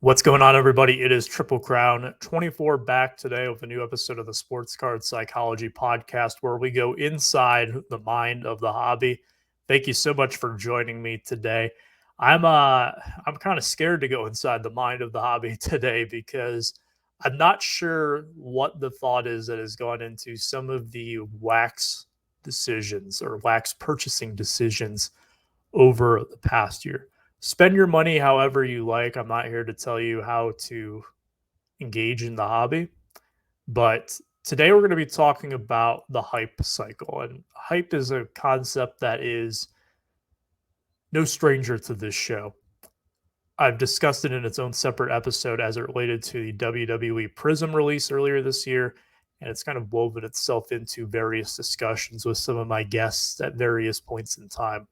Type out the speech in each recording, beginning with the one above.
What's going on, everybody? It is TripleCrown24 back today with a new episode of the Sports Card Psychology Podcast, where we go inside the mind of the hobby. Thank you so much for joining me today. I'm kind of scared to go inside the mind of the hobby today because I'm not sure what the thought is that has gone into some of the wax decisions or wax purchasing decisions over the past year. Spend your money however you like. I'm not here to tell you how to engage in the hobby, but today we're going to be talking about the hype cycle. And hype is a concept that is no stranger to this show. I've discussed it in its own separate episode as it related to the WWE Prism release earlier this year, and it's kind of woven itself into various discussions with some of my guests at various points in time.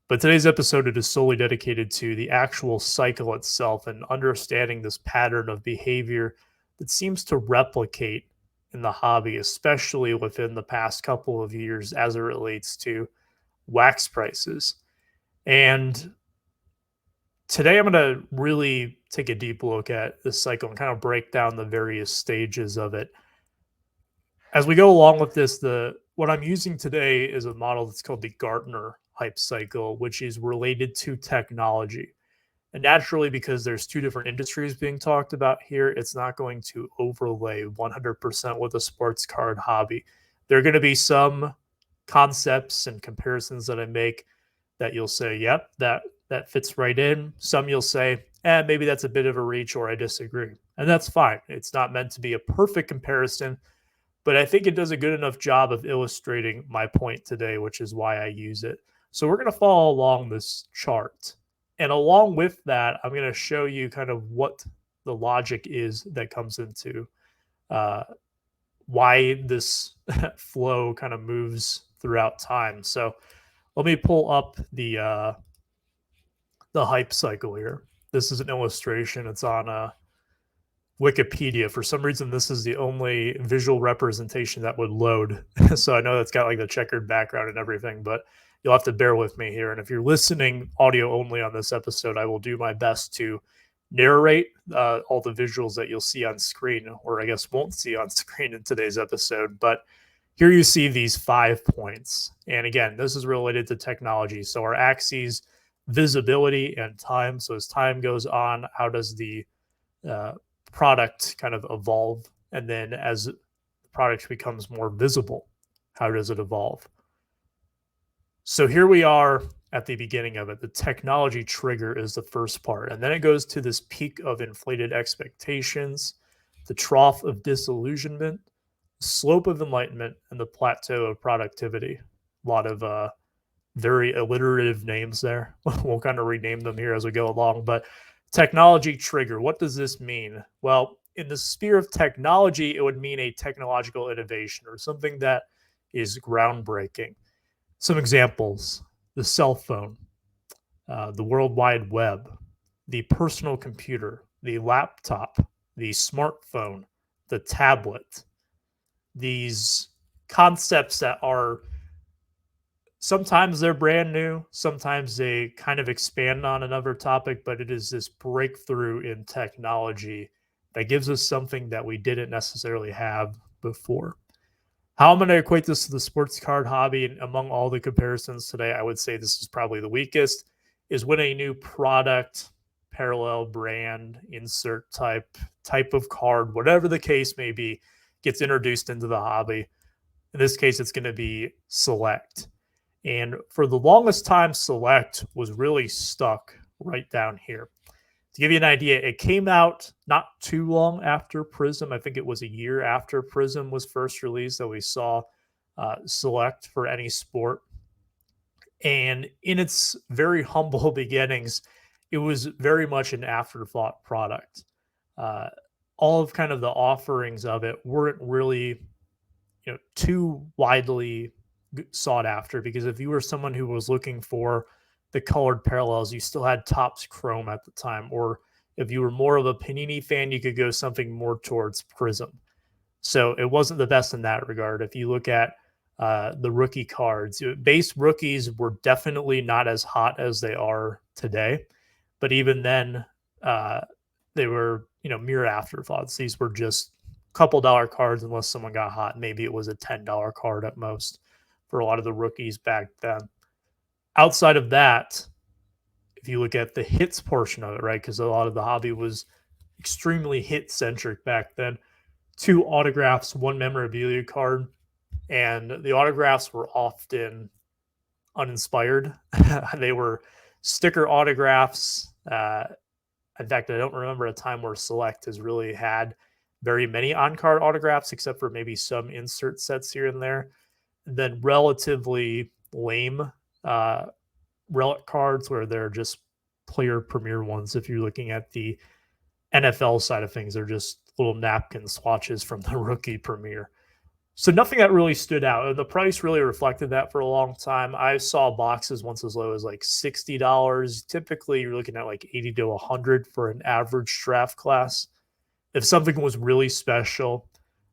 But today's episode it is solely dedicated to the actual cycle itself and understanding this pattern of behavior that seems to replicate in the hobby, especially within the past couple of years as it relates to wax prices. And today I'm going to really take a deep look at this cycle and kind of break down the various stages of it. As we go along with this, what I'm using today is a model that's called the Gartner hype cycle, which is related to technology. And naturally, because there's two different industries being talked about here, it's not going to overlay 100% with the sports card hobby. There are going to be some concepts and comparisons that I make that you'll say, yep, that fits right in. Some you'll say, maybe that's a bit of a reach or I disagree. And that's fine. It's not meant to be a perfect comparison, but I think it does a good enough job of illustrating my point today, which is why I use it. So we're going to follow along this chart. And along with that, I'm going to show you kind of what the logic is that comes into why this flow kind of moves throughout time. So let me pull up the hype cycle here. This is an illustration. It's on Wikipedia. For some reason, this is the only visual representation that would load. So I know that's got like the checkered background and everything, but you'll have to bear with me here. And if you're listening audio only on this episode, I will do my best to narrate all the visuals that you'll see on screen, or I guess won't see on screen in today's episode. But here you see these 5 points. And again, this is related to technology. So our axes, visibility and time. So as time goes on, how does the product kind of evolve? And then as the product becomes more visible, how does it evolve? So here we are at the beginning of it. The technology trigger is the first part. And then it goes to this peak of inflated expectations, the trough of disillusionment, slope of enlightenment, and the plateau of productivity. A lot of very alliterative names there. We'll kind of rename them here as we go along. But technology trigger, what does this mean? Well, in the sphere of technology, it would mean a technological innovation or something that is groundbreaking. Some examples: the cell phone, the World Wide Web, the personal computer, the laptop, the smartphone, the tablet. These concepts that are sometimes they're brand new, sometimes they kind of expand on another topic, but it is this breakthrough in technology that gives us something that we didn't necessarily have before. How I'm going to equate this to the sports card hobby, and among all the comparisons today, I would say this is probably the weakest, is when a new product, parallel brand, insert type of card, whatever the case may be, gets introduced into the hobby. In this case, it's going to be Select. And for the longest time, Select was really stuck right down here. To give you an idea, it came out not too long after Prism. I think it was a year after Prism was first released that we saw Select for any sport. And in its very humble beginnings, it was very much an afterthought product. All of kind of the offerings of it weren't really, too widely sought after, because if you were someone who was looking for the colored parallels, you still had Topps Chrome at the time, or if you were more of a Panini fan, you could go something more towards Prism. So it wasn't the best in that regard. If you look at the rookie cards, base rookies were definitely not as hot as they are today, but even then, they were, mere afterthoughts. These were just a couple dollar cards unless someone got hot. Maybe it was a $10 card at most for a lot of the rookies back then. Outside of that, if you look at the hits portion of it, right? Because a lot of the hobby was extremely hit centric back then. 2 autographs, 1 memorabilia card, and the autographs were often uninspired. They were sticker autographs. In fact, I don't remember a time where Select has really had very many on card autographs, except for maybe some insert sets here and there. And then relatively lame relic cards where they're just player premier ones. If you're looking at the NFL side of things, they're just little napkin swatches from the rookie premiere. So nothing that really stood out. And the price really reflected that for a long time. I saw boxes once as low as like $60. Typically, you're looking at like 80 to 100 for an average draft class. If something was really special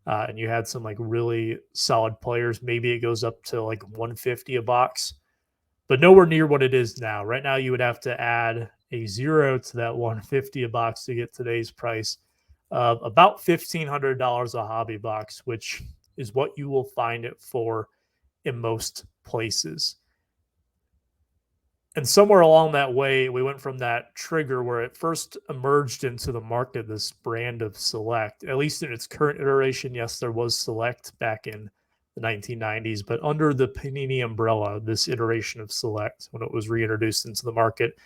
and you had some like really solid players, maybe it goes up to like 150 a box, but nowhere near what it is now. Right now, you would have to add a 0 to that 150 a box to get today's price of about $1,500 a hobby box, which is what you will find it for in most places. And somewhere along that way, we went from that trigger where it first emerged into the market, this brand of Select, at least in its current iteration. Yes, there was Select back in the 1990s, but under the Panini umbrella, this iteration of Select, when it was reintroduced into the market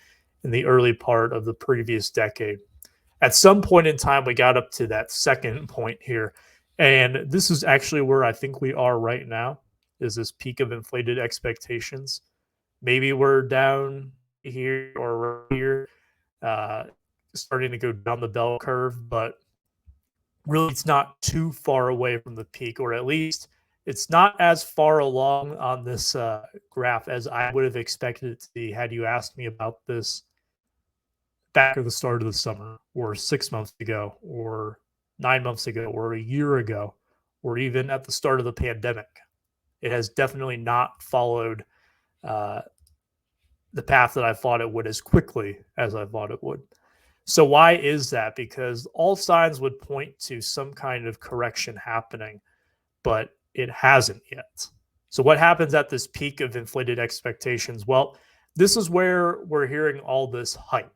in the early part of the previous decade. At some point in time, we got up to that second point here. And this is actually where I think we are right now, is this peak of inflated expectations. Maybe we're down here or right here, starting to go down the bell curve, but really it's not too far away from the peak, or at least it's not as far along on this graph as I would have expected it to be had you asked me about this back at the start of the summer, or 6 months ago, or 9 months ago, or a year ago, or even at the start of the pandemic. It has definitely not followed the path that I thought it would as quickly as I thought it would. So why is that? Because all signs would point to some kind of correction happening, but it hasn't yet. So what happens at this peak of inflated expectations? Well, this is where we're hearing all this hype.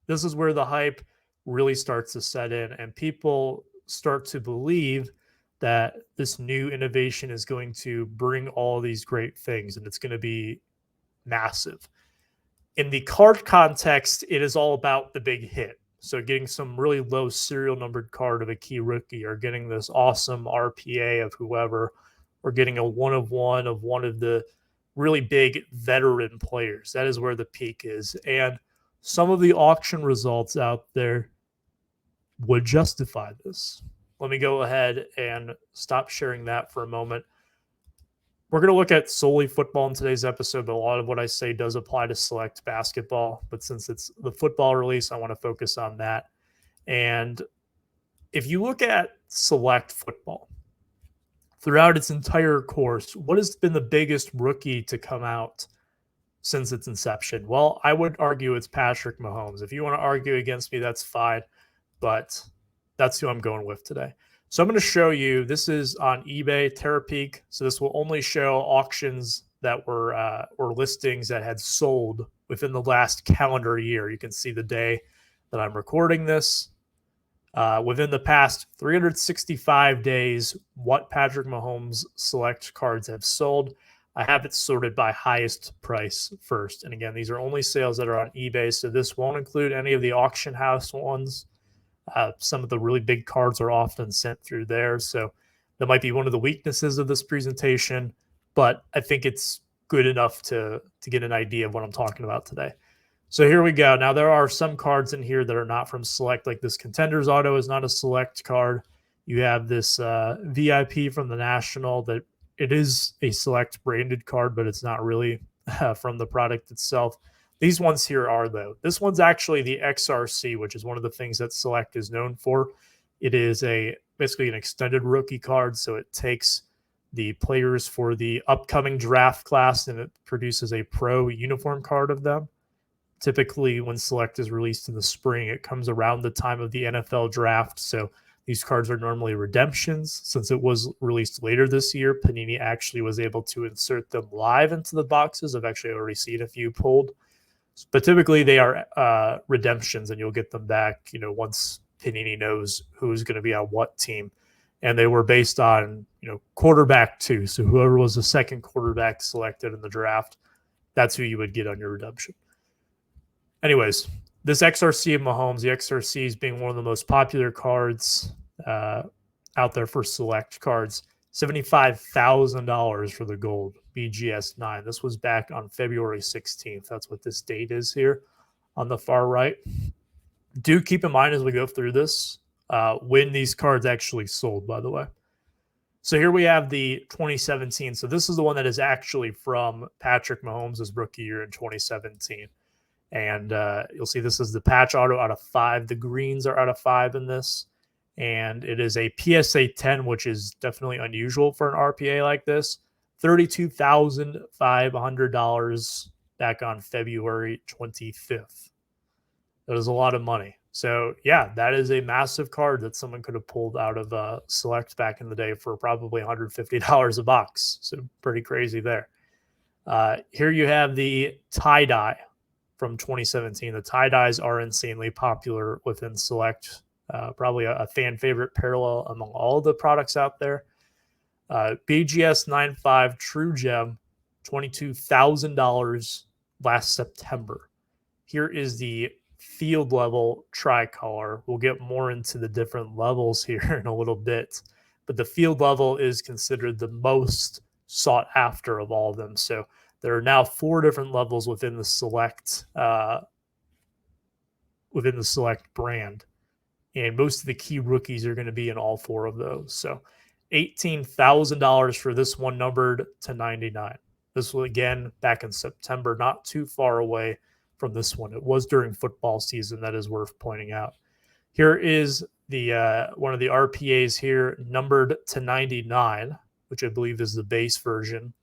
This is where the hype really starts to set in, and people start to believe that this new innovation is going to bring all these great things and it's going to be massive. In the card context, it is all about the big hit. So getting some really low serial numbered card of a key rookie, or getting this awesome RPA of whoever, or getting a one of one of the really big veteran players. That is where the peak is. And some of the auction results out there would justify this. Let me go ahead and stop sharing that for a moment. We're going to look at solely football in today's episode, but a lot of what I say does apply to Select basketball. But since it's the football release, I want to focus on that. And if you look at Select football throughout its entire course, what has been the biggest rookie to come out since its inception? Well, I would argue it's Patrick Mahomes. If you want to argue against me, that's fine, but that's who I'm going with today. So I'm going to show you, this is on eBay, TerraPeak. So this will only show auctions that were or listings that had sold within the last calendar year. You can see the day that I'm recording this. Within the past 365 days, what Patrick Mahomes Select cards have sold. I have it sorted by highest price first. And again, these are only sales that are on eBay, so this won't include any of the auction house ones. Some of the really big cards are often sent through there. So that might be one of the weaknesses of this presentation, but I think it's good enough to get an idea of what I'm talking about today. So here we go. Now, there are some cards in here that are not from Select, like this Contenders Auto is not a Select card. You have this VIP from the National that it is a Select branded card, but it's not really from the product itself. These ones here are, though. This one's actually the XRC, which is one of the things that Select is known for. It is basically an extended rookie card, so it takes the players for the upcoming draft class and it produces a pro uniform card of them. Typically, when Select is released in the spring, it comes around the time of the NFL draft. So these cards are normally redemptions. Since it was released later this year, Panini actually was able to insert them live into the boxes. I've actually already seen a few pulled, but typically they are redemptions, and you'll get them back, once Panini knows who's going to be on what team. And they were based on, quarterback two. So whoever was the second quarterback selected in the draft, that's who you would get on your redemption. Anyways, this XRC of Mahomes, the XRCs being one of the most popular cards out there for Select cards, $75,000 for the gold BGS 9. This was back on February 16th. That's what this date is here on the far right. Do keep in mind as we go through this when these cards actually sold, by the way. So here we have the 2017. So this is the one that is actually from Patrick Mahomes' rookie year in 2017. And you'll see this is the patch auto out of 5. The greens are out of 5 in this. And it is a PSA 10, which is definitely unusual for an RPA like this. $32,500 back on February 25th. That is a lot of money. So, yeah, that is a massive card that someone could have pulled out of Select back in the day for probably $150 a box. So, pretty crazy there. Here you have the tie-dye from 2017. The tie-dyes are insanely popular within Select. Probably a fan favorite parallel among all the products out there. BGS 95 True Gem, $22,000 last September. Here is the field level tricolor. We'll get more into the different levels here in a little bit, but the field level is considered the most sought after of all of them. So there are now 4 different levels within the Select brand, and most of the key rookies are going to be in all 4 of those. So $18,000 for this one, numbered to 99. This was again back in September, not too far away from this one. It was during football season. That is worth pointing out. Here is the one of the RPAs here, numbered to 99, which I believe is the base version.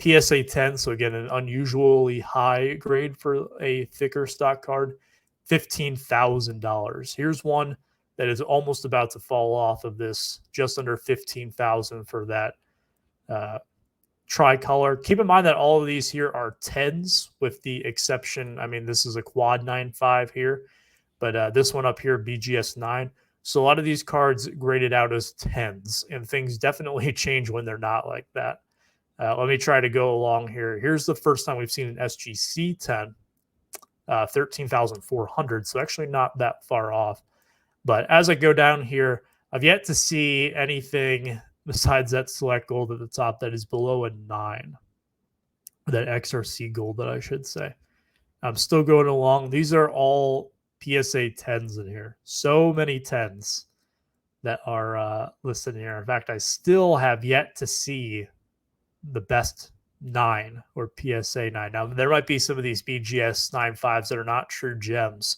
PSA 10, so again, an unusually high grade for a thicker stock card, $15,000. Here's one that is almost about to fall off of this, just under $15,000 for that tricolor. Keep in mind that all of these here are 10s, with the exception, this is a quad 9.5 here, but this one up here, BGS 9. So a lot of these cards graded out as 10s, and things definitely change when they're not like that. Let me try to go along here. Here's the first time we've seen an SGC 10, 13,400. So actually not that far off. But as I go down here, I've yet to see anything besides that Select gold at the top that is below a 9. That XRC gold, that I should say. I'm still going along. These are all PSA 10s in here. So many 10s that are listed here. In fact, I still have yet to see the best 9 or PSA 9. Now, there might be some of these BGS 9.5s that are not true gems.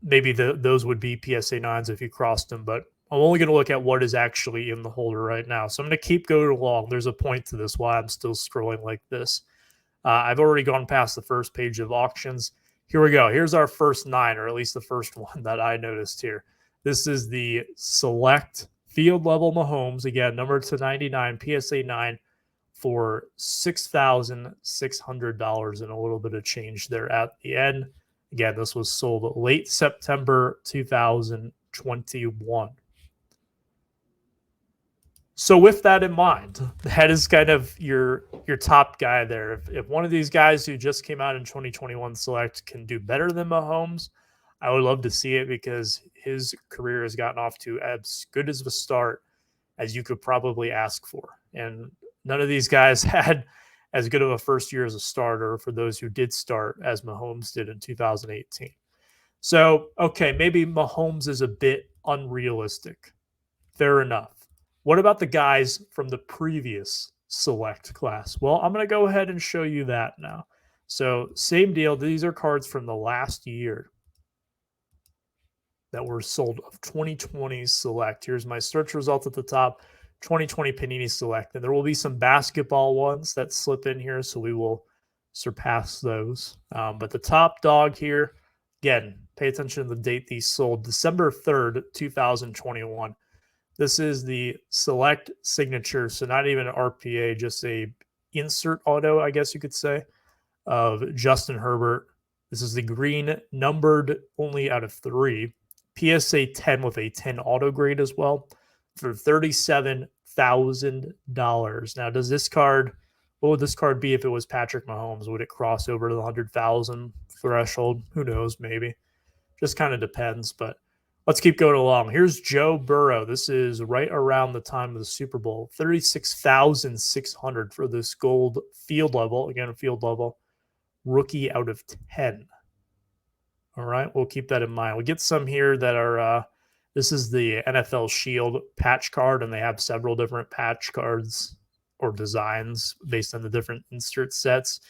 Maybe those would be PSA 9s if you crossed them, but I'm only going to look at what is actually in the holder right now. So I'm going to keep going along. There's a point to this, why I'm still scrolling like this. I've already gone past the first page of auctions. Here we go. Here's our first 9, or at least the first one that I noticed here. This is the Select field level Mahomes, again, numbered to 99, PSA 9, for $6,600 and a little bit of change there at the end. Again, this was sold late September 2021. So with that in mind, that is kind of your top guy there. If one of these guys who just came out in 2021 Select can do better than Mahomes, I would love to see it, because his career has gotten off to as good as a start as you could probably ask for. And none of these guys had as good of a first year as a starter, for those who did start, as Mahomes did in 2018. So, okay, maybe Mahomes is a bit unrealistic. Fair enough. What about the guys from the previous Select class? Well, I'm going to go ahead and show you that now. So, same deal. These are cards from the last year that were sold of 2020 Select. Here's my search result at the top, 2020 Panini Select. And there will be some basketball ones that slip in here, so we will surpass those. But the top dog here, again, pay attention to the date these sold, December 3rd, 2021. This is the Select Signature, so not even an RPA, just a insert auto, I guess you could say, of Justin Herbert. This is the green, numbered only out of 3. PSA 10 with a 10 auto grade as well for $37,000. Now, does this card, what would this card be if it was Patrick Mahomes? Would it cross over to the 100,000 threshold? Who knows, maybe. Just kind of depends, but let's keep going along. Here's Joe Burrow. This is right around the time of the Super Bowl. 36,600 for this gold field level. Again, field level. Rookie out of 10. All right, we'll keep that in mind. We get some here that are, this is the NFL Shield patch card, and they have several different patch cards or designs based on the different insert sets.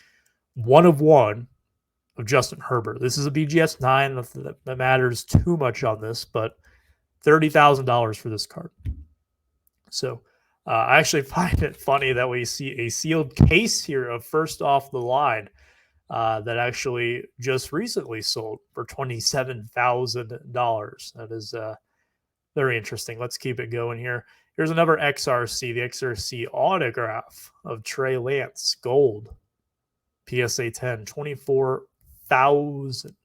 1 of 1 of Justin Herbert. This is a BGS 9 that matters too much on this, but $30,000 for this card. So I actually find it funny that we see a sealed case here of first off the line that actually just recently sold for $27,000. That is very interesting. Let's keep it going here. Here's another XRC, the XRC autograph of Trey Lance, gold, PSA 10, 24,000.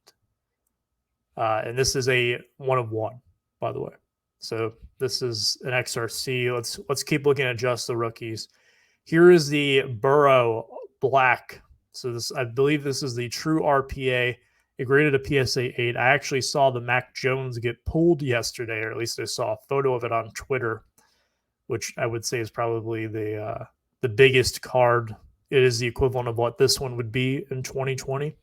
And this is a 1 of 1, by the way. So this is an XRC. Let's keep looking at just the rookies. Here is the Burrow black. So this, I believe this is the true RPA. It graded a PSA 8. I actually saw the Mac Jones get pulled yesterday, or at least I saw a photo of it on Twitter, which I would say is probably the biggest card. It is the equivalent of what this one would be in 2020.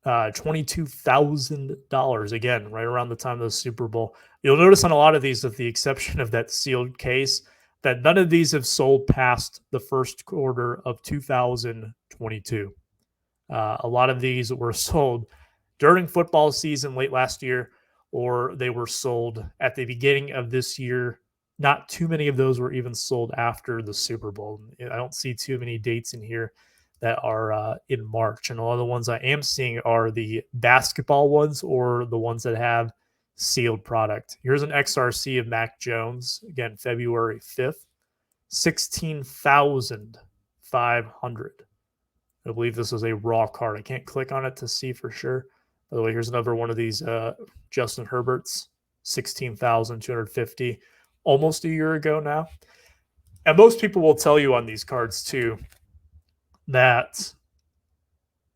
$22,000, again, right around the time of the Super Bowl. You'll notice on a lot of these, with the exception of that sealed case, that none of these have sold past the first quarter of 2022. A lot of these were sold during football season late last year, or they were sold at the beginning of this year. Not too many of those were even sold after the Super Bowl. I don't see too many dates in here that are in March. And a lot of the ones I am seeing are the basketball ones or the ones that have sealed product. Here's an XRC of Mac Jones, again, February 5th, 16,500. I believe this is a raw card. I can't click on it to see for sure. By the way, here's another one of these Justin Herberts, 16,250, almost a year ago now. And most people will tell you on these cards too that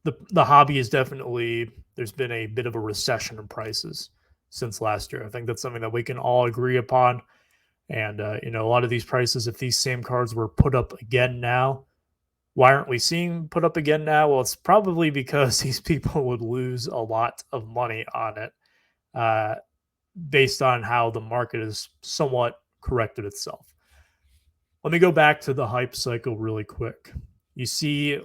the hobby is definitely, there's been a bit of a recession in prices since last year. I think that's something that we can all agree upon. And, a lot of these prices, if these same cards were put up again now, why aren't we seeing put up again now? Well, it's probably because these people would lose a lot of money on it based on how the market has somewhat corrected itself. Let me go back to the hype cycle really quick. You see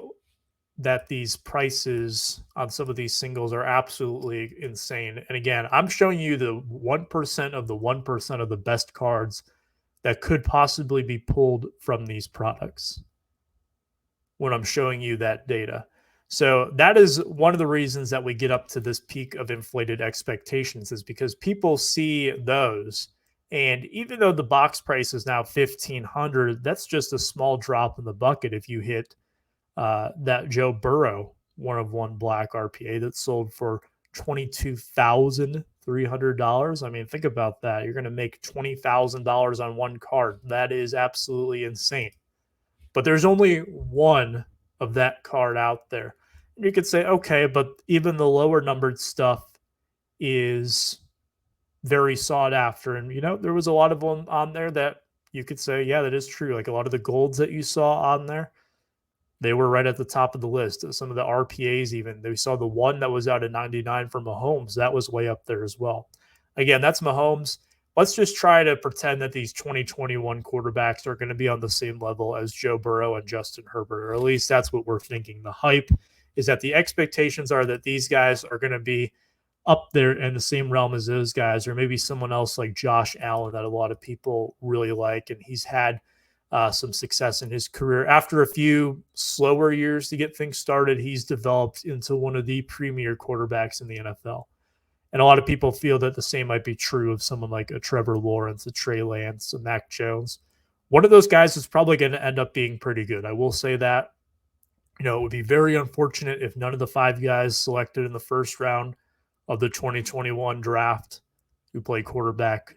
that these prices on some of these singles are absolutely insane. And again, I'm showing you the 1% of the 1% of the best cards that could possibly be pulled from these products when I'm showing you that data. So that is one of the reasons that we get up to this peak of inflated expectations, is because people see those. And even though the box price is now $1,500, that's just a small drop in the bucket if you hit that Joe Burrow 1 of 1 black RPA that sold for $22,300. I mean, think about that. You're going to make $20,000 on one card. That is absolutely insane. But there's only one of that card out there. And you could say, okay, but even the lower numbered stuff is very sought after. And, there was a lot of them on there that you could say, yeah, that is true. Like a lot of the golds that you saw on there, they were right at the top of the list. Some of the RPAs even. We saw the one that was out at 99 for Mahomes. That was way up there as well. Again, that's Mahomes. Let's just try to pretend that these 2021 quarterbacks are going to be on the same level as Joe Burrow and Justin Herbert, or at least that's what we're thinking. The hype is that the expectations are that these guys are going to be up there in the same realm as those guys, or maybe someone else like Josh Allen that a lot of people really like, and he's had some success in his career. After a few slower years to get things started, he's developed into one of the premier quarterbacks in the NFL. And a lot of people feel that the same might be true of someone like a Trevor Lawrence, a Trey Lance, a Mac Jones. One of those guys is probably going to end up being pretty good. I will say that. It would be very unfortunate if none of the 5 guys selected in the first round of the 2021 draft who play quarterback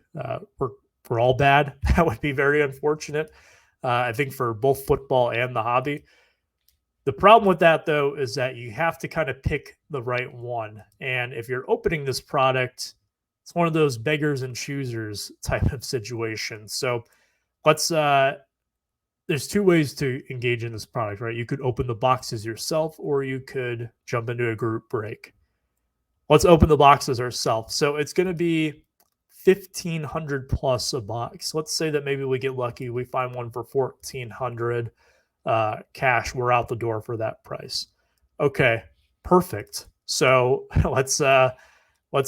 were all bad. That would be very unfortunate, I think, for both football and the hobby. The problem with that, though, is that you have to kind of pick the right one. And if you're opening this product, it's one of those beggars and choosers type of situation. So let's there's 2 ways to engage in this product, right? You could open the boxes yourself, or you could jump into a group break. Let's open the boxes ourselves. So it's going to be 1,500 plus a box. Let's say that maybe we get lucky, we find one for 1,400 cash. We're out the door for that price. Okay, perfect. So let's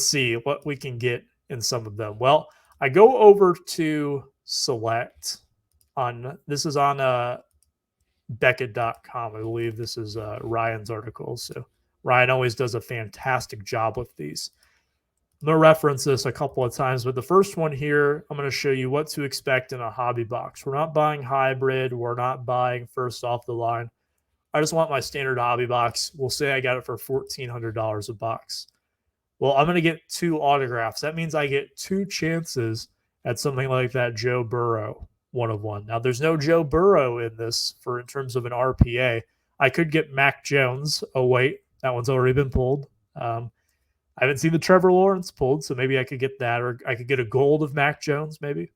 see what we can get in some of them. Well, I go over to Select. This is on Beckett.com. I believe this is Ryan's article. So Ryan always does a fantastic job with these. I'm going to reference this a couple of times, but the first one here, I'm going to show you what to expect in a hobby box. We're not buying hybrid. We're not buying first off the line. I just want my standard hobby box. We'll say I got it for $1,400 a box. Well, I'm going to get 2 autographs. That means I get 2 chances at something like that Joe Burrow 1 of 1. Now, there's no Joe Burrow in this in terms of an RPA. I could get Mac Jones. Oh, wait, that one's already been pulled. I haven't seen the Trevor Lawrence pulled, so maybe I could get that, or I could get a gold of Mac Jones, maybe.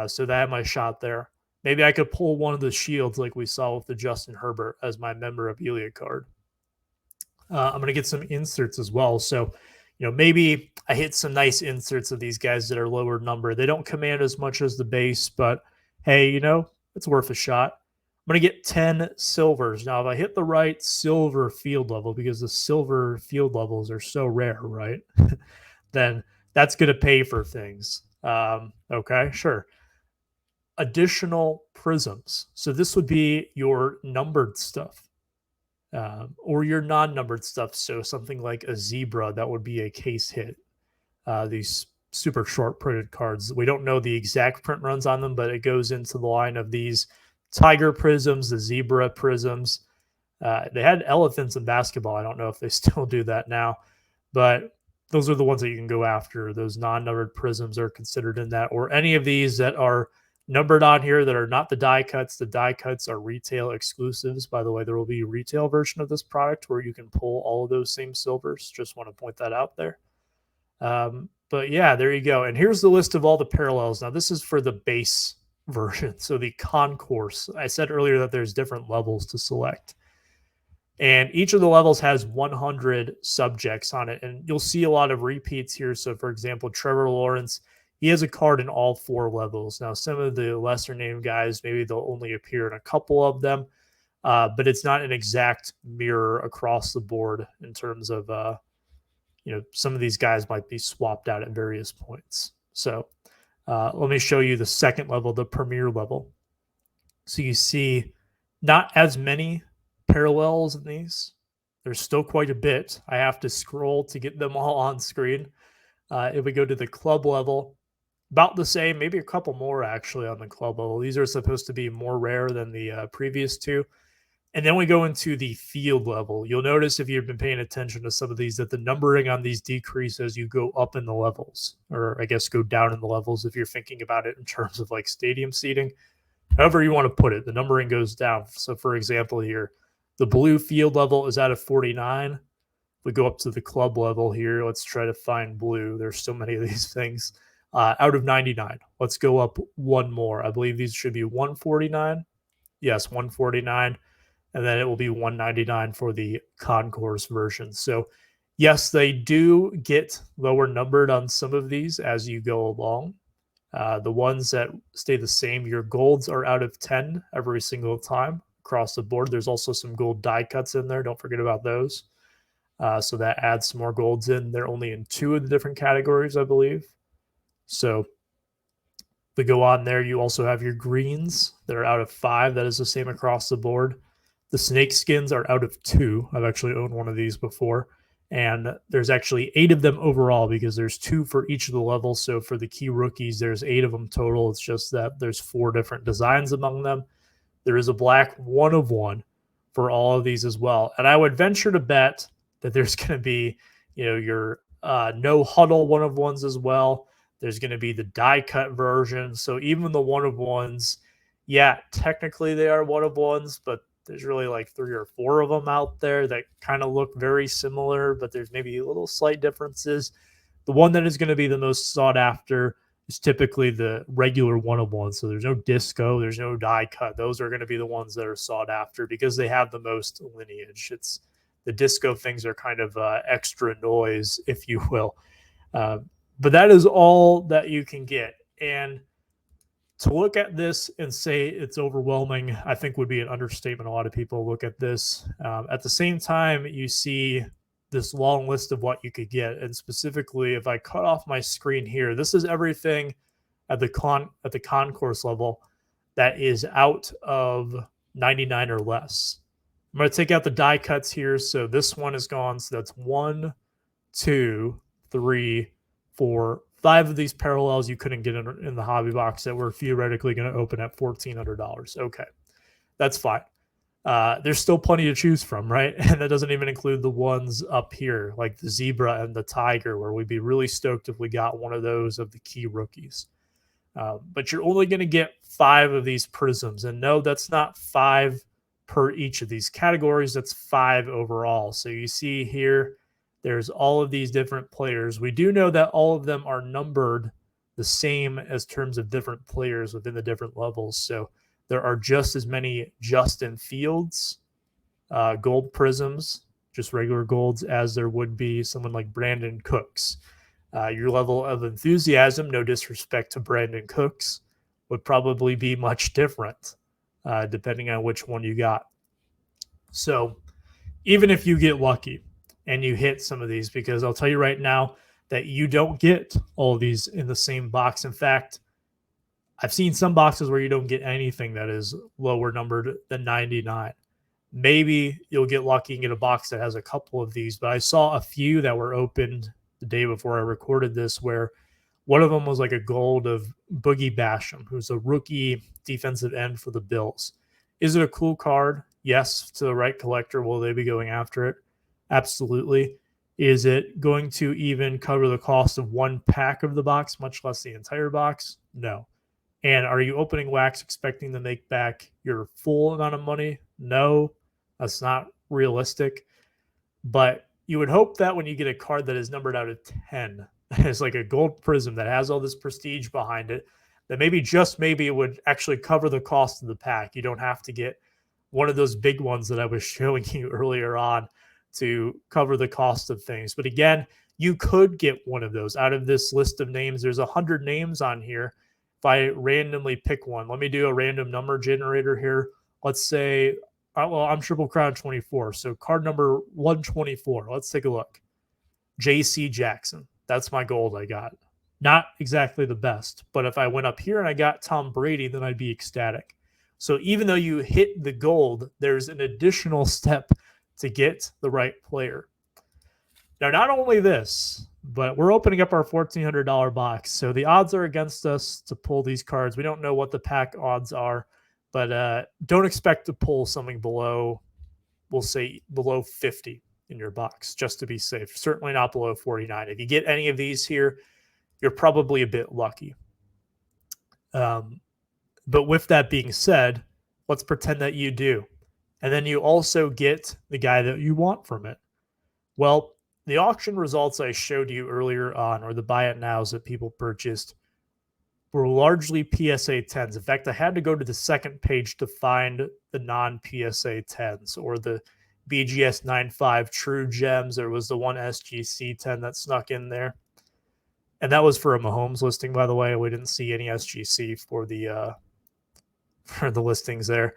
So that had my shot there. Maybe I could pull one of the shields like we saw with the Justin Herbert as my memorabilia card. I'm going to get some inserts as well. So, maybe I hit some nice inserts of these guys that are lower number. They don't command as much as the base, but hey, it's worth a shot. I'm going to get 10 silvers. Now, if I hit the right silver field level, because the silver field levels are so rare, right? Then that's going to pay for things. Okay, sure. Additional prisms. So this would be your numbered stuff. Or your non-numbered stuff. So something like a zebra, that would be a case hit. These super short printed cards. We don't know the exact print runs on them, but it goes into the line of these tiger prisms, the zebra prisms. They had elephants in basketball. I don't know if they still do that now, but those are the ones that you can go after. Those non-numbered prisms are considered in that, or any of these that are numbered on here that are not the die cuts. The die cuts are retail exclusives. By the way, there will be a retail version of this product where you can pull all of those same silvers. Just want to point that out there. But yeah, there you go. And here's the list of all the parallels. Now, this is for the base version. So the concourse, I said earlier that there's different levels to select. And each of the levels has 100 subjects on it. And you'll see a lot of repeats here. So, for example, Trevor Lawrence, he has a card in all 4 levels. Now, some of the lesser named guys, maybe they'll only appear in a couple of them, but it's not an exact mirror across the board in terms of, some of these guys might be swapped out at various points. So let me show you the second level, the premier level. So you see not as many parallels in these. There's still quite a bit. I have to scroll to get them all on screen. If we go to the club level, about the same, maybe a couple more actually on the club level. These are supposed to be more rare than the previous 2. And then we go into the field level. You'll notice if you've been paying attention to some of these that the numbering on these decrease as you go up in the levels, or I guess go down in the levels if you're thinking about it in terms of like stadium seating. However you want to put it, the numbering goes down. So for example here, the blue field level is out of 49. We go up to the club level here. Let's try to find blue. There's so many of these things. Out of 99. Let's go up one more. I believe these should be 149. Yes, 149. And then it will be 199 for the concourse version. So yes, they do get lower numbered on some of these as you go along. The ones that stay the same, your golds are out of 10 every single time across the board. There's also some gold die cuts in there. Don't forget about those. So that adds some more golds in. They're only in 2 of the different categories, I believe. So that go on there. You also have your greens that are out of 5. That is the same across the board. The snake skins are out of 2. I've actually owned one of these before. And there's actually 8 of them overall because there's 2 for each of the levels. So for the key rookies, there's 8 of them total. It's just that there's 4 different designs among them. There is a black 1 of 1 for all of these as well. And I would venture to bet that there's going to be, your no huddle 1 of 1s as well. There's going to be the die cut version. So even the 1 of 1s, yeah, technically they are 1 of 1s, but there's really like 3 or 4 of them out there that kind of look very similar, but there's maybe little slight differences. The one that is going to be the most sought after is typically the regular 1 of 1. So there's no disco, there's no die cut. Those are going to be the ones that are sought after because they have the most lineage. It's the disco things are kind of extra noise, if you will. But that is all that you can get. And to look at this and say it's overwhelming, I think would be an understatement. A lot of people look at this. At the same time, you see this long list of what you could get. And specifically, if I cut off my screen here, this is everything at the concourse level that is out of 99 or less. I'm going to take out the die cuts here. So this one is gone. So that's 1, 2, 3, 4, 5 of these parallels you couldn't get in the hobby box that were theoretically going to open at $1,400. Okay, that's fine. There's still plenty to choose from, right? And that doesn't even include the ones up here, like the zebra and the tiger, where we'd be really stoked if we got one of those of the key rookies. But you're only going to get 5 of these prisms. And no, that's not 5 per each of these categories. That's 5 overall. So you see here, there's all of these different players. We do know that all of them are numbered the same as terms of different players within the different levels. So there are just as many Justin Fields gold prisms, just regular golds, as there would be someone like Brandon Cooks. Your level of enthusiasm, no disrespect to Brandon Cooks, would probably be much different depending on which one you got. So even if you get lucky and you hit some of these, because I'll tell you right now that you don't get all of these in the same box. In fact, I've seen some boxes where you don't get anything that is lower numbered than 99. Maybe you'll get lucky and get a box that has a couple of these, but I saw a few that were opened the day before I recorded this where one of them was like a gold of Boogie Basham, who's a rookie defensive end for the Bills. Is it a cool card? Yes, to the right collector. Will they be going after it? Absolutely. Is it going to even cover the cost of one pack of the box, much less the entire box? No. And are you opening wax expecting to make back your full amount of money? No, that's not realistic. But you would hope that when you get a card that is numbered out of 10, it's like a gold prism that has all this prestige behind it, that maybe just maybe it would actually cover the cost of the pack. You don't have to get one of those big ones that I was showing you earlier on to cover the cost of things. But again, you could get one of those out of this list of names. There's 100 names on here. If I randomly pick one, let me do a random number generator here. Let's say, well, I'm TripleCrown24. So card number 124. Let's take a look. JC Jackson. That's my gold I got. Not exactly the best, but if I went up here and I got Tom Brady, then I'd be ecstatic. So even though you hit the gold, there's an additional step to get the right player. Now, not only this, but we're opening up our $1,400 box. So the odds are against us to pull these cards. We don't know what the pack odds are, but don't expect to pull something below, we'll say below 50 in your box, just to be safe. Certainly not below 49. If you get any of these here, you're probably a bit lucky. But with that being said, let's pretend that you do. And then you also get the guy that you want from it. Well, the auction results I showed you earlier on, or the buy it nows that people purchased, were largely PSA 10s. In fact, I had to go to the second page to find the non-PSA 10s or the BGS 95 True Gems. There was the one SGC 10 that snuck in there. And that was for a Mahomes listing, by the way. We didn't see any SGC for the listings there.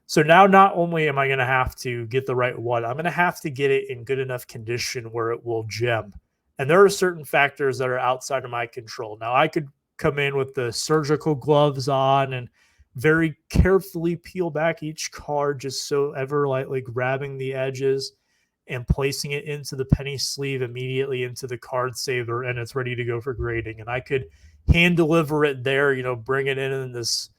So now not only am I going to have to get the right one, I'm going to have to get it in good enough condition where it will gem. And there are certain factors that are outside of my control. Now, I could come in with the surgical gloves on and very carefully peel back each card, just so ever lightly grabbing the edges and placing it into the penny sleeve immediately into the card saver, and it's ready to go for grading. And I could hand deliver it there, bring it in this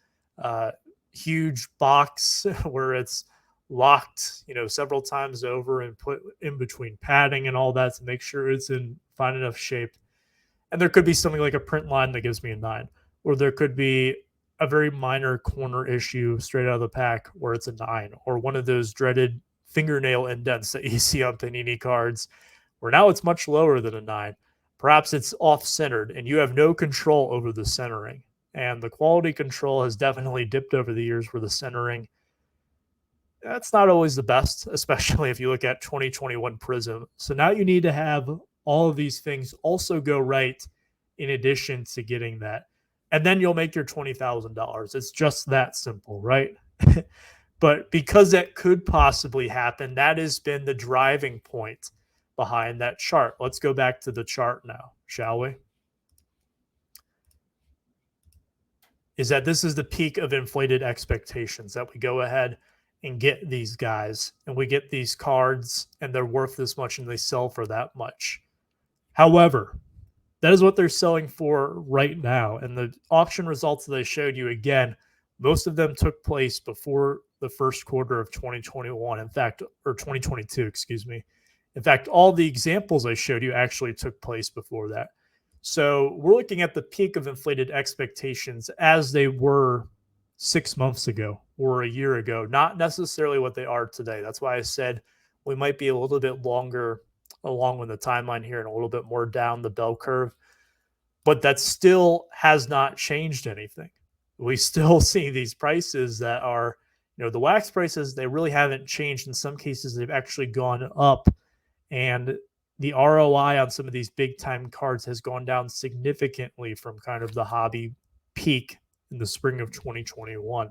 uh, huge box where it's locked, several times over and put in between padding and all that to make sure it's in fine enough shape. And there could be something like a print line that gives me a 9, or there could be a very minor corner issue straight out of the pack where it's a 9, or one of those dreaded fingernail indents that you see on Panini cards where now it's much lower than a 9. Perhaps it's off centered and you have no control over the centering. And the quality control has definitely dipped over the years where the centering, that's not always the best, especially if you look at 2021 Prism. So now you need to have all of these things also go right in addition to getting that. And then you'll make your $20,000. It's just that simple, right? But because that could possibly happen, that has been the driving point behind that chart. Let's go back to the chart now, shall we? Is that this is the peak of inflated expectations, that we go ahead and get these guys and we get these cards and they're worth this much and they sell for that much. However, that is what they're selling for right now. And the auction results that I showed you, again, most of them took place before the first quarter of 2021. In fact, or 2022, excuse me. In fact, all the examples I showed you actually took place before that. So we're looking at the peak of inflated expectations as they were 6 months ago or a year ago, not necessarily what they are today. That's why I said we might be a little bit longer along with the timeline here and a little bit more down the bell curve. But that still has not changed anything. We still see these prices that are, the wax prices, they really haven't changed. In some cases, they've actually gone up. And the ROI on some of these big time cards has gone down significantly from kind of the hobby peak in the spring of 2021.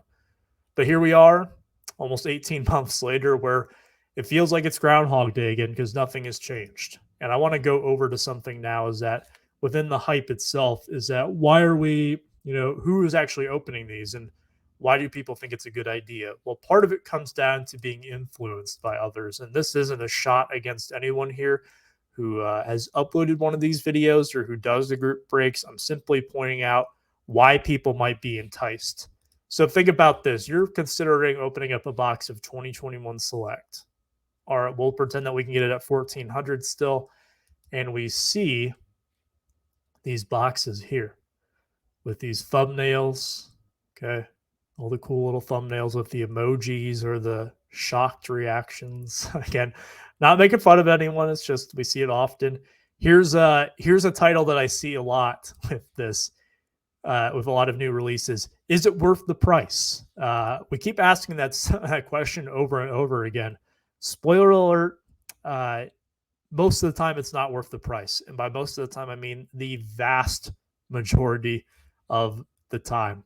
But here we are, almost 18 months later, where it feels like it's Groundhog Day again because nothing has changed. And I want to go over to something now is that within the hype itself is that why are we, who is actually opening these and why do people think it's a good idea? Well, part of it comes down to being influenced by others. And this isn't a shot against anyone here who has uploaded one of these videos or who does the group breaks. I'm simply pointing out why people might be enticed. So think about this. You're considering opening up a box of 2021 Select. All right, we'll pretend that we can get it at 1400 still. And we see these boxes here with these thumbnails. Okay. All the cool little thumbnails with the emojis or the shocked reactions. Again, not making fun of anyone. It's just we see it often. Here's a title that I see a lot with this. With a lot of new releases, is it worth the price? We keep asking that question over and over again. Spoiler alert, most of the time it's not worth the price. And by most of the time, I mean the vast majority of the time.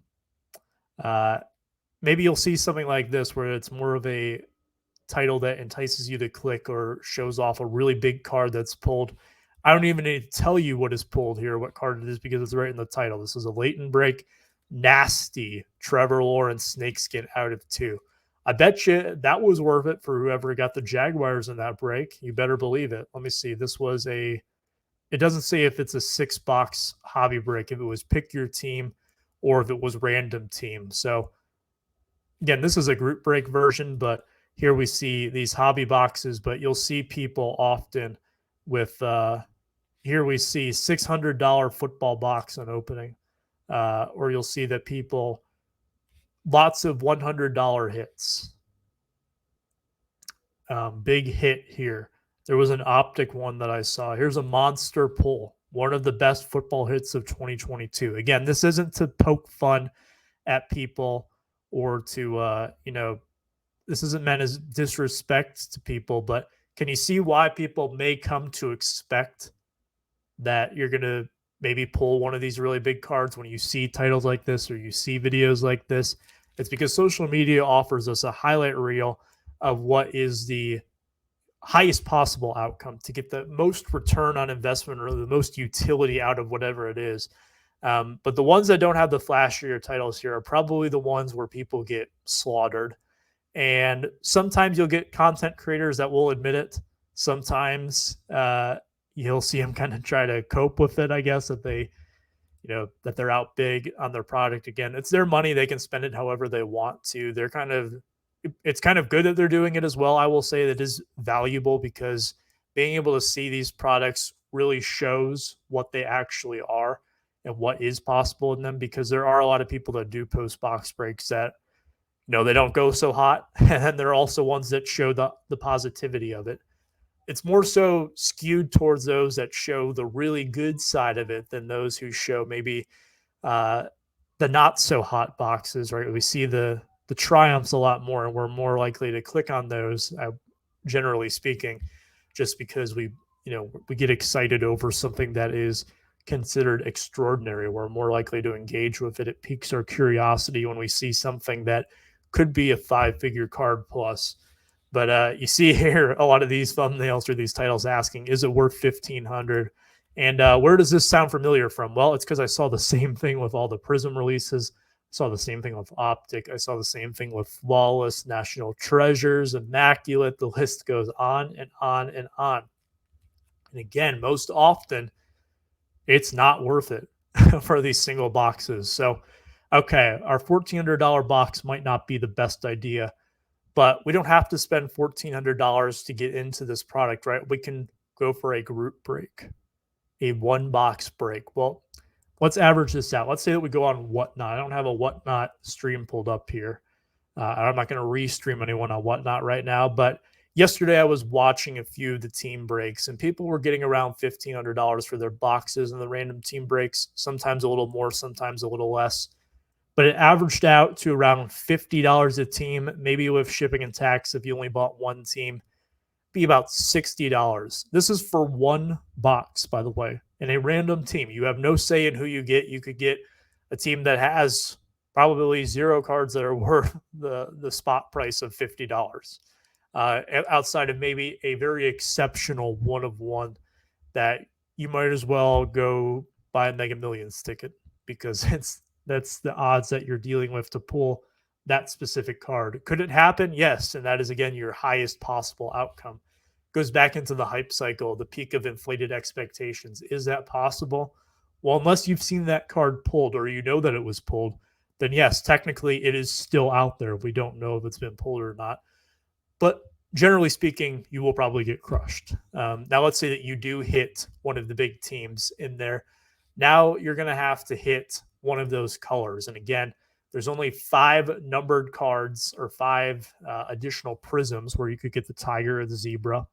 Maybe you'll see something like this where it's more of a title that entices you to click or shows off a really big card that's pulled. I don't even need to tell you what is pulled here, what card it is, because it's right in the title. This is a Leightons Break nasty Trevor Lawrence snakeskin out of 2. I bet you that was worth it for whoever got the Jaguars in that break. You better believe it. Let me see. This was it doesn't say if it's a 6-box hobby break, if it was pick your team or if it was random team. So again, this is a group break version, but here we see these hobby boxes, but you'll see people often with, here we see $600 football box on opening, or you'll see that people, lots of $100 hits. Big hit here. There was an optic one that I saw. Here's a monster pull, one of the best football hits of 2022. Again, this isn't to poke fun at people or to, this isn't meant as disrespect to people, but can you see why people may come to expect that you're going to maybe pull one of these really big cards when you see titles like this or you see videos like this? It's because social media offers us a highlight reel of what is the highest possible outcome to get the most return on investment or the most utility out of whatever it is. But the ones that don't have the flashier titles here are probably the ones where people get slaughtered. And sometimes you'll get content creators that will admit it. Sometimes you'll see them kind of try to cope with it, I guess, that they, that they're out big on their product. Again, it's their money. They can spend it however they want to. It's kind of good that they're doing it as well. I will say that is valuable because being able to see these products really shows what they actually are and what is possible in them, because there are a lot of people that do post box breaks that, they don't go so hot. And there are also ones that show the positivity of it. It's more so skewed towards those that show the really good side of it than those who show maybe uh, the not so hot boxes, right? We see the triumphs a lot more, and we're more likely to click on those, generally speaking, just because we get excited over something that is considered extraordinary. We're more likely to engage with it. It piques our curiosity when we see something that could be a 5-figure card plus. But you see here a lot of these thumbnails or these titles asking, is it worth 1,500? And where does this sound familiar from? Well, it's because I saw the same thing with all the Prism releases. I saw the same thing with Optic. I saw the same thing with Flawless, National Treasures, Immaculate. The list goes on and on and on. And again, most often, it's not worth it for these single boxes. So, okay, our $1,400 box might not be the best idea, but we don't have to spend $1,400 to get into this product, right? We can go for a group break, a one box break. Well, let's average this out. Let's say that we go on Whatnot. I don't have a Whatnot stream pulled up here. I'm not going to restream anyone on Whatnot right now, but yesterday I was watching a few of the team breaks, and people were getting around $1,500 for their boxes and the random team breaks, sometimes a little more, sometimes a little less. But it averaged out to around $50 a team, maybe with shipping and tax if you only bought one team, be about $60. This is for one box, by the way, and a random team. You have no say in who you get. You could get a team that has probably 0 cards that are worth the spot price of $50, outside of maybe a very exceptional one of one that you might as well go buy a Mega Millions ticket, because that's the odds that you're dealing with to pull that specific card. Could it happen? Yes. And that is, again, your highest possible outcome. Goes back into the hype cycle, the peak of inflated expectations. Is that possible? Well, unless you've seen that card pulled or you know that it was pulled, then yes, technically it is still out there. We don't know if it's been pulled or not. But generally speaking, you will probably get crushed. Now, let's say that you do hit one of the big teams in there. Now you're going to have to hit one of those colors. And again, there's only 5 numbered cards or 5 additional prisms where you could get the tiger or the zebra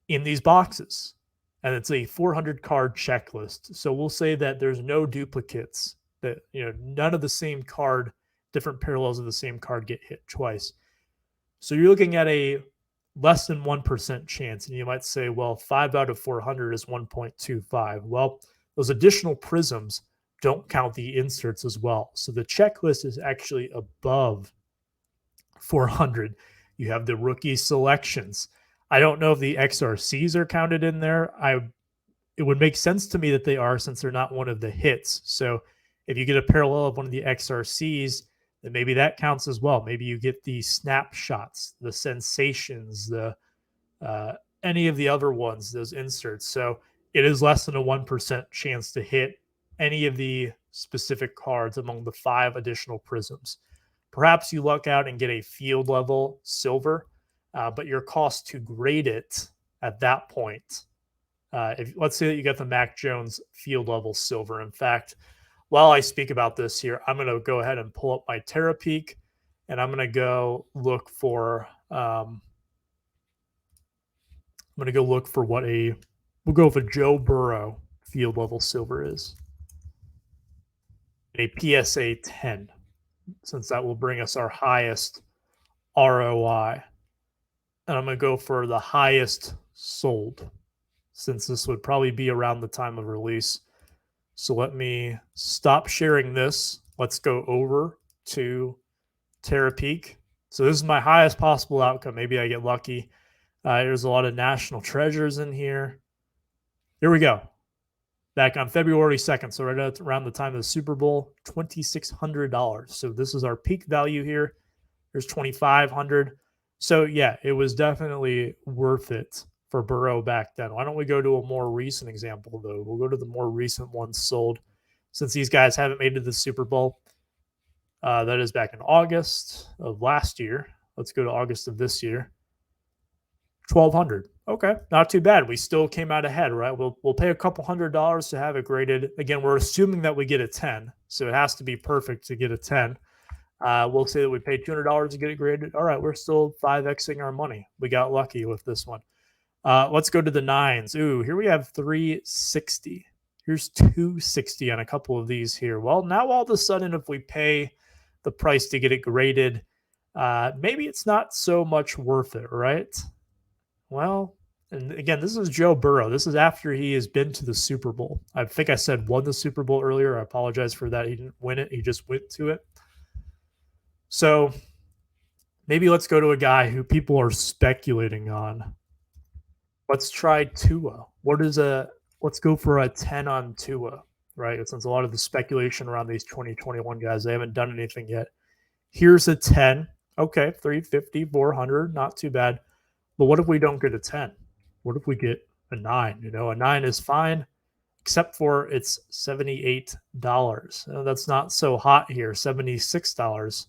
in these boxes. And it's a 400 card checklist. So we'll say that there's no duplicates, that none of the same card, different parallels of the same card get hit twice. So you're looking at a less than 1% chance. And you might say, well, 5 out of 400 is 1.25. Well, those additional prisms don't count the inserts as well. So the checklist is actually above 400. You have the rookie selections. I don't know if the XRCs are counted in there. It would make sense to me that they are, since they're not one of the hits. So if you get a parallel of one of the XRCs, then maybe that counts as well. Maybe you get the snapshots, the sensations, the any of the other ones, those inserts. So it is less than a 1% chance to hit any of the specific cards among the 5 additional prisms. Perhaps you luck out and get a field level silver, but your cost to grade it at that point, if let's say that you get the Mac Jones field level silver. In fact, while I speak about this here, I'm going to go ahead and pull up my TerraPeak, and I'm going to go look for what we'll go with a Joe Burrow field level silver is. A PSA 10, since that will bring us our highest ROI. And I'm going to go for the highest sold, since this would probably be around the time of release. So let me stop sharing this. Let's go over to TerraPeak. So this is my highest possible outcome. Maybe I get lucky. There's a lot of National Treasures in here. Here we go. back on February 2nd. So right around the time of the Super Bowl, $2,600. So this is our peak value here. There's 2,500. So yeah, it was definitely worth it for Burrow back then. Why don't we go to a more recent example though? We'll go to the more recent ones sold since these guys haven't made it to the Super Bowl. That is back in August of last year. Let's go to August of this year. 1,200. Okay, not too bad. We still came out ahead, right? We'll pay a couple $100 to have it graded. Again, we're assuming that we get a 10, so it has to be perfect to get a 10. We'll say that we paid $200 to get it graded. All right, we're still 5xing our money. We got lucky with this one. Let's go to the 9s. Ooh, here we have 360. Here's 260 on a couple of these here. Well, now all of a sudden, if we pay the price to get it graded, maybe it's not so much worth it, right? Well, and again, this is Joe Burrow. This is after he has been to the Super Bowl. I think I said won the Super Bowl earlier. I apologize for that. He didn't win it. He just went to it. So maybe let's go to a guy who people are speculating on. Let's try Tua. Let's go for a 10 on Tua, right? Since a lot of the speculation around these 2021 guys, they haven't done anything yet. Here's a 10. Okay, 350, 400, not too bad. But what if we don't get a 10? What if we get a 9? You know, a 9 is fine, except for it's $78. That's not so hot here. $76,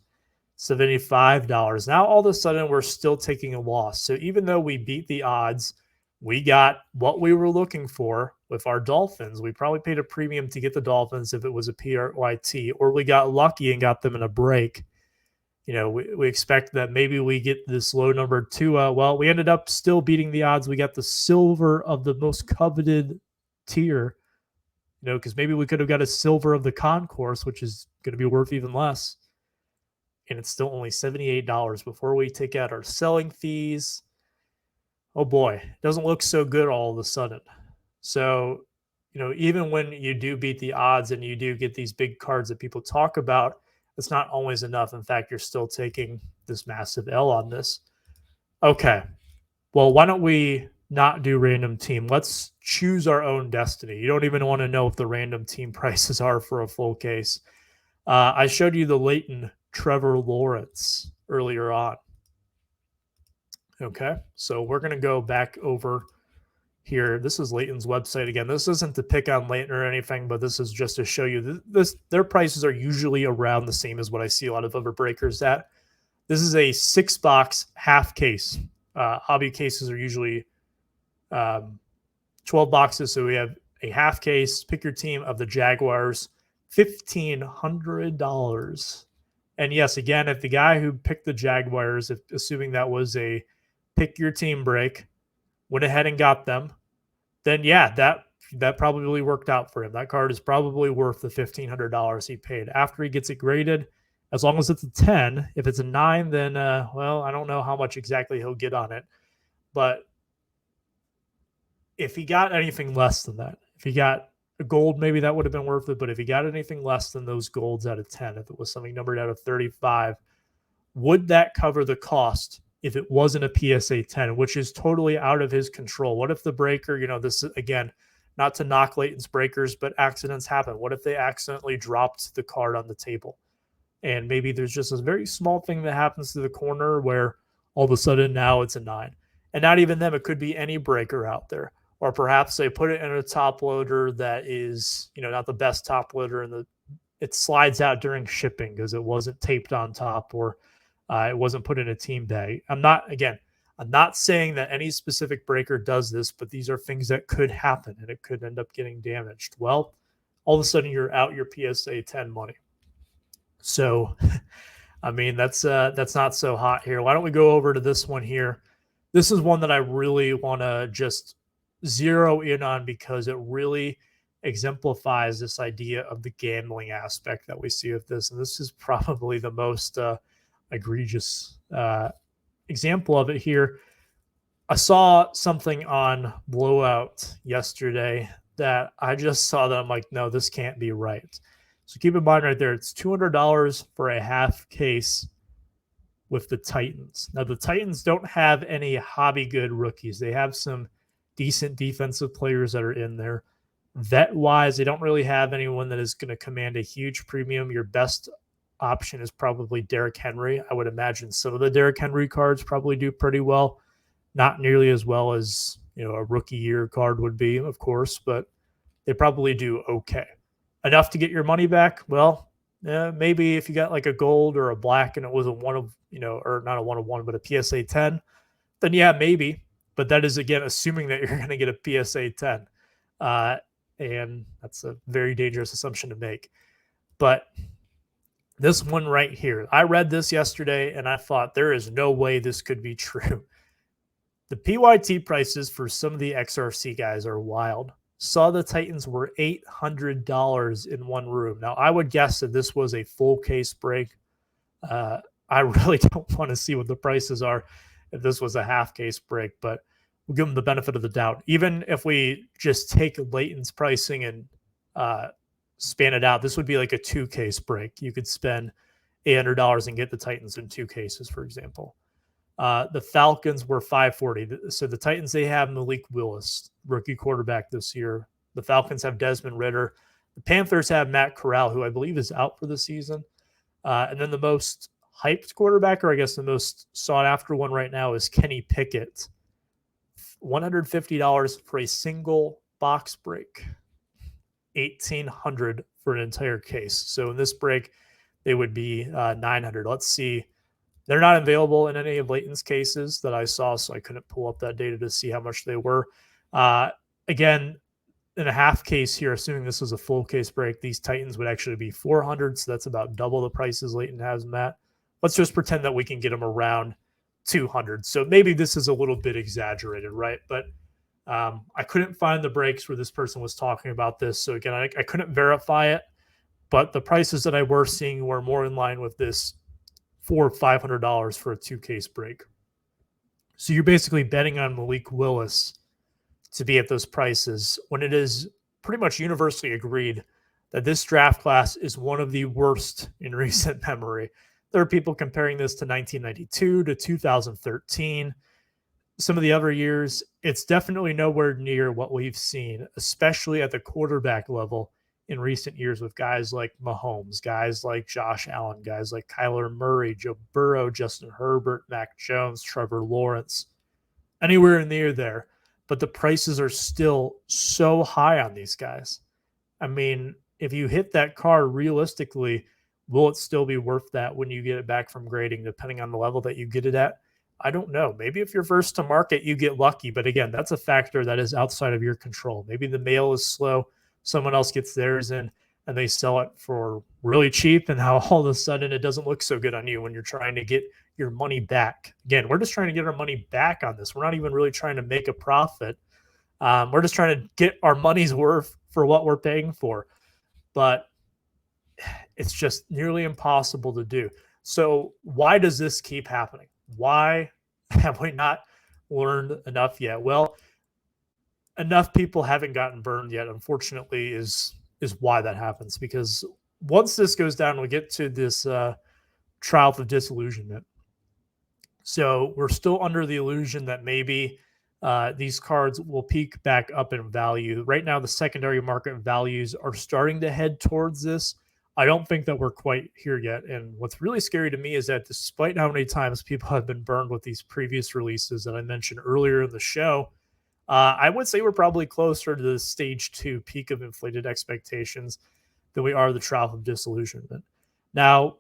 $75. Now all of a sudden we're still taking a loss. So even though we beat the odds, we got what we were looking for with our Dolphins. We probably paid a premium to get the Dolphins if it was a PYT, or we got lucky and got them in a break. You know, we expect that maybe we get this low number 2. Well, we ended up still beating the odds. We got the silver of the most coveted tier, you know, because maybe we could have got a silver of the concourse, which is going to be worth even less. And it's still only $78 before we take out our selling fees. Oh boy, it doesn't look so good all of a sudden. So, you know, even when you do beat the odds and you do get these big cards that people talk about, it's not always enough. In fact, you're still taking this massive L on this. Okay, well, why don't we not do random team? Let's choose our own destiny. You don't even want to know if the random team prices are for a full case. I showed you the Leighton Trevor Lawrence earlier on. Okay, so we're going to go back over here. This is Leighton's website again. This isn't to pick on Leighton or anything, but this is just to show you their prices are usually around the same as what I see a lot of other breakers at. This is a 6-box half case. Hobby cases are usually 12 boxes, so we have a half case. Pick your team of the Jaguars, $1,500. And yes, again, if the guy who picked the Jaguars, assuming that was a pick your team break, went ahead and got them, then yeah, that probably worked out for him. That card is probably worth the $1,500 he paid. After he gets it graded, as long as it's a 10, if it's a 9, then, well, I don't know how much exactly he'll get on it. But if he got anything less than that, if he got a gold, maybe that would have been worth it. But if he got anything less than those golds out of 10, if it was something numbered out of 35, would that cover the cost if it wasn't a PSA 10, which is totally out of his control? What if the breaker, you know, this is, again, not to knock Leightons Breakers, but accidents happen. What if they accidentally dropped the card on the table? And maybe there's just a very small thing that happens to the corner where all of a sudden now it's a 9. And not even them, it could be any breaker out there. Or perhaps they put it in a top loader that is, you know, not the best top loader, and it slides out during shipping because it wasn't taped on top, or it wasn't put in a team bag. I'm not saying that any specific breaker does this, but these are things that could happen and it could end up getting damaged. Well, all of a sudden you're out your PSA 10 money. So, I mean, that's not so hot here. Why don't we go over to this one here? This is one that I really want to just zero in on because it really exemplifies this idea of the gambling aspect that we see with this. And this is probably the most egregious example of it here. I saw something on Blowout yesterday that I just saw that I'm like, no, this can't be right. So keep in mind right there, it's $200 for a half case with the Titans. Now, the Titans don't have any hobby good rookies. They have some decent defensive players that are in there. Vet wise, they don't really have anyone that is going to command a huge premium. Your best option is probably Derrick Henry. I would imagine some of the Derrick Henry cards probably do pretty well. Not nearly as well as a rookie year card would be, of course, but they probably do okay. Enough to get your money back? Well, maybe if you got like a gold or a black and it was a one of, or not a one of one, but a PSA 10, then yeah, maybe. But that is, again, assuming that you're going to get a PSA 10. Uh, and that's a very dangerous assumption to make. But this one right here, I read this yesterday and I thought there is no way this could be true. The PYT prices for some of the XRC guys are wild. Saw the Titans were $800 in one room. Now, I would guess that this was a full case break. I really don't want to see what the prices are if this was a half case break, but we'll give them the benefit of the doubt. Even if we just take Leightons pricing and span it out, this would be like a 2 case break. You could spend $800 and get the Titans in 2 cases, for example. The Falcons were $540. So the Titans, they have Malik Willis, rookie quarterback this year. The Falcons have Desmond Ridder. The Panthers have Matt Corral, who I believe is out for the season. And then the most hyped quarterback, or I guess the most sought after one right now, is Kenny Pickett. $150 for a single box break. $1,800 for an entire case. So in this break, they would be $900. Let's see. They're not available in any of Leighton's cases that I saw, so I couldn't pull up that data to see how much they were. Again, in a half case here, assuming this was a full case break, these Titans would actually be $400, so that's about double the prices Leighton has them at. Let's just pretend that we can get them around $200. So maybe this is a little bit exaggerated, right? But I couldn't find the breaks where this person was talking about this. So again, I couldn't verify it, but the prices that I were seeing were more in line with this $400 or $500 for a 2 case break. So you're basically betting on Malik Willis to be at those prices when it is pretty much universally agreed that this draft class is one of the worst in recent memory. There are people comparing this to 1992 to 2013. Some of the other years, it's definitely nowhere near what we've seen, especially at the quarterback level in recent years with guys like Mahomes, guys like Josh Allen, guys like Kyler Murray, Joe Burrow, Justin Herbert, Mac Jones, Trevor Lawrence, anywhere near there. But the prices are still so high on these guys. I mean, if you hit that card realistically, will it still be worth that when you get it back from grading, depending on the level that you get it at? I don't know. Maybe if you're first to market, you get lucky. But again, that's a factor that is outside of your control. Maybe the mail is slow. Someone else gets theirs in and they sell it for really cheap. And how all of a sudden it doesn't look so good on you when you're trying to get your money back. Again, we're just trying to get our money back on this. We're not even really trying to make a profit. We're just trying to get our money's worth for what we're paying for. But it's just nearly impossible to do. So why does this keep happening? Why have we not learned enough yet? Well, enough people haven't gotten burned yet, unfortunately, is why that happens. Because once this goes down, we get to this trial of disillusionment. So we're still under the illusion that maybe these cards will peak back up in value. Right now, the secondary market values are starting to head towards this. I don't think that we're quite here yet. And what's really scary to me is that despite how many times people have been burned with these previous releases that I mentioned earlier in the show, I would say we're probably closer to the stage 2 peak of inflated expectations than we are the trial of disillusionment. Now,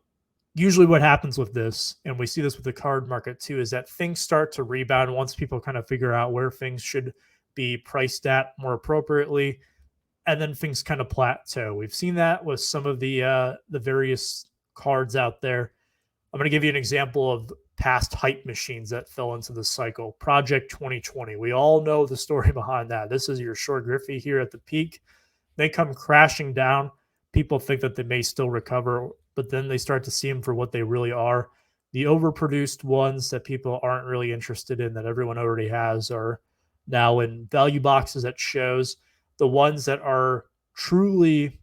usually what happens with this, and we see this with the card market too, is that things start to rebound once people kind of figure out where things should be priced at more appropriately, and then things kind of plateau. We've seen that with some of the various cards out there. I'm going to give you an example of past hype machines that fell into the cycle. Project 2020. We all know the story behind that. This is your Short Griffey here at the peak. They come crashing down. People think that they may still recover, but then they start to see them for what they really are. The overproduced ones that people aren't really interested in, that everyone already has, are now in value boxes at shows. The ones that are truly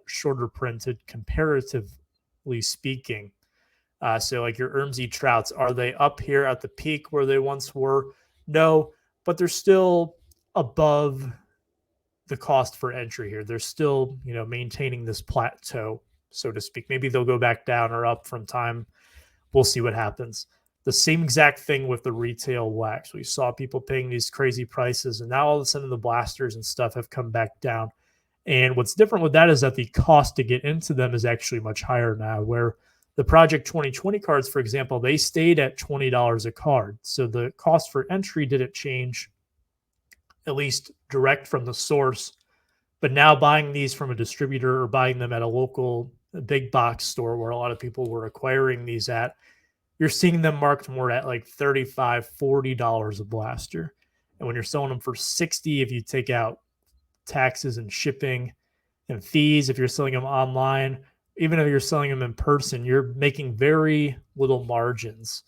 shorter printed, comparatively speaking, so like your Ermsey Trouts, are they up here at the peak where they once were? No, but they're still above the cost for entry here. They're still, maintaining this plateau, so to speak. Maybe they'll go back down or up from time. We'll see what happens. The same exact thing with the retail wax. We saw people paying these crazy prices, and now all of a sudden the blasters and stuff have come back down. And what's different with that is that the cost to get into them is actually much higher now, where the Project 2020 cards, for example, they stayed at $20 a card. So the cost for entry didn't change, at least direct from the source. But now buying these from a distributor or buying them at a local big box store where a lot of people were acquiring these at, you're seeing them marked more at like $35, $40 a blaster. And when you're selling them for 60, if you take out taxes and shipping and fees, if you're selling them online, even if you're selling them in person, you're making very little margins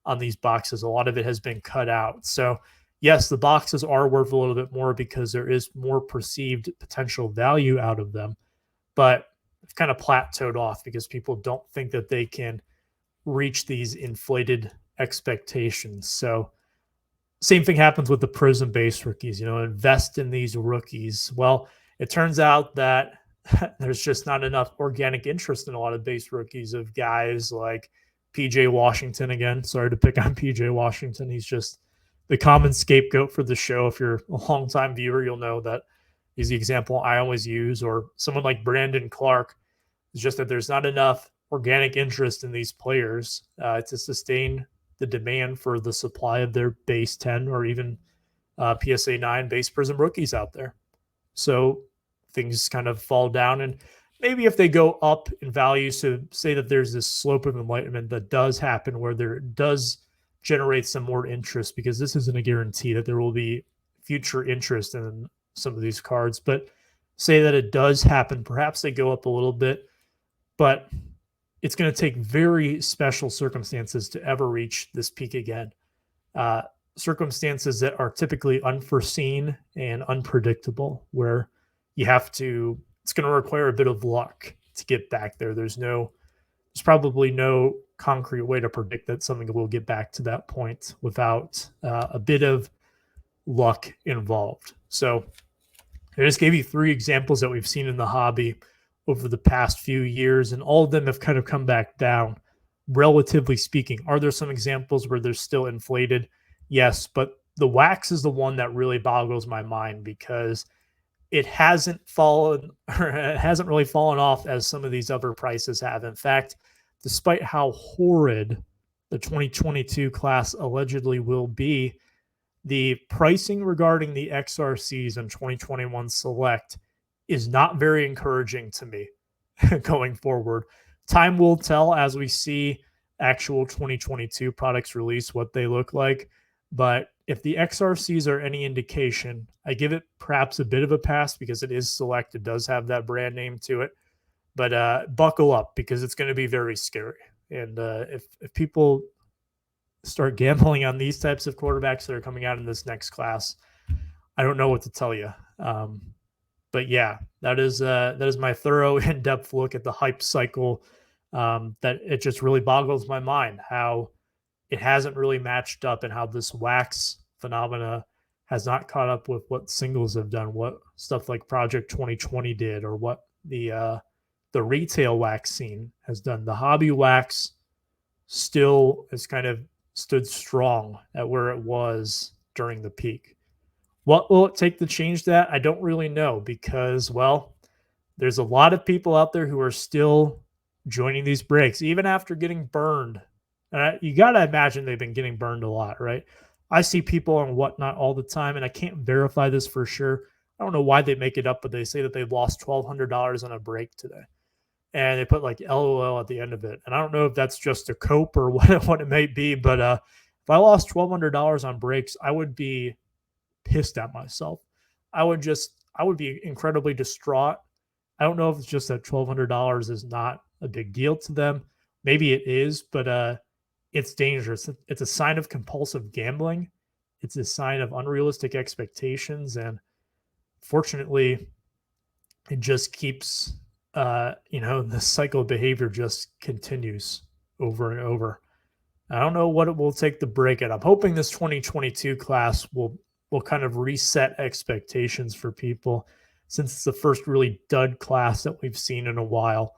on these boxes. A lot of it has been cut out. So yes, the boxes are worth a little bit more because there is more perceived potential value out of them, but it's kind of plateaued off because people don't think that they can reach these inflated expectations. So same thing happens with the Prism base rookies, invest in these rookies. Well, it turns out that there's just not enough organic interest in a lot of base rookies of guys like PJ Washington. Again, sorry to pick on PJ Washington. He's just the common scapegoat for the show. If you're a longtime viewer, you'll know that he's the example I always use. Or someone like Brandon Clark. It's just that there's not enough organic interest in these players to sustain the demand for the supply of their base 10 or even PSA 9 base Prism rookies out there. So things kind of fall down. And maybe if they go up in value, so say that there's this slope of enlightenment that does happen where there does generate some more interest, because this isn't a guarantee that there will be future interest in some of these cards. But say that it does happen, perhaps they go up a little bit, but it's going to take very special circumstances to ever reach this peak again. Circumstances that are typically unforeseen and unpredictable, where it's going to require a bit of luck to get back there. There's probably no concrete way to predict that something will get back to that point without a bit of luck involved. So I just gave you 3 examples that we've seen in the hobby over the past few years, and all of them have kind of come back down, relatively speaking. Are there some examples where they're still inflated? Yes, but the wax is the one that really boggles my mind because it hasn't really fallen off as some of these other prices have. In fact, despite how horrid the 2022 class allegedly will be, the pricing regarding the XRCs and 2021 Select is not very encouraging to me going forward. Time will tell as we see actual 2022 products release what they look like. But if the XRCs are any indication, I give it perhaps a bit of a pass because it is Select. It does have that brand name to it. But buckle up because it's going to be very scary. And if people start gambling on these types of quarterbacks that are coming out in this next class, I don't know what to tell you. But yeah, that is my thorough, in-depth look at the hype cycle. That it just really boggles my mind how it hasn't really matched up and how this wax phenomena has not caught up with what singles have done, what stuff like Project 2020 did, or what the retail wax scene has done. The hobby wax still has kind of stood strong at where it was during the peak. What will it take to change that? I don't really know because, well, there's a lot of people out there who are still joining these breaks, even after getting burned. You got to imagine they've been getting burned a lot, right? I see people on Whatnot all the time, and I can't verify this for sure. I don't know why they make it up, but they say that they lost $1,200 on a break today. And they put like LOL at the end of it. And I don't know if that's just a cope or what it may be, but if I lost $1,200 on breaks, I would be pissed at myself. I would be incredibly distraught. I don't know if it's just that $1,200 is not a big deal to them. Maybe it is, but it's dangerous. It's a sign of compulsive gambling. It's a sign of unrealistic expectations. And fortunately, it just keeps, the cycle of behavior just continues over and over. I don't know what it will take to break it. I'm hoping this 2022 class will kind of reset expectations for people since it's the first really dud class that we've seen in a while,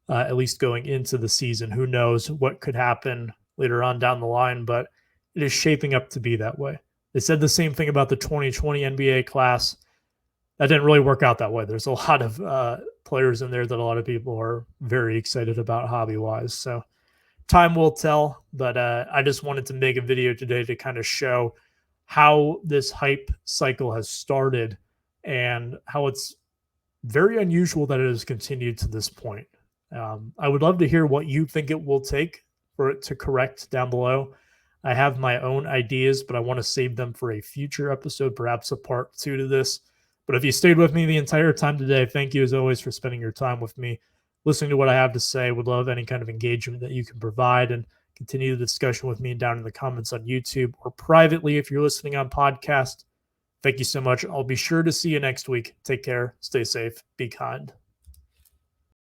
at least going into the season. Who knows what could happen later on down the line, but it is shaping up to be that way. They said the same thing about the 2020 NBA class. That didn't really work out that way. There's a lot of players in there that a lot of people are very excited about hobby wise. So time will tell, but I just wanted to make a video today to kind of show how this hype cycle has started and how it's very unusual that it has continued to this point. I would love to hear what you think it will take for it to correct down below. I have my own ideas, but I want to save them for a future episode, perhaps a part 2 to this. But if you stayed with me the entire time today, thank you as always for spending your time with me, listening to what I have to say. Would love any kind of engagement that you can provide, and continue the discussion with me down in the comments on YouTube or privately if you're listening on podcast. Thank you so much. I'll be sure to see you next week. Take care. Stay safe. Be kind.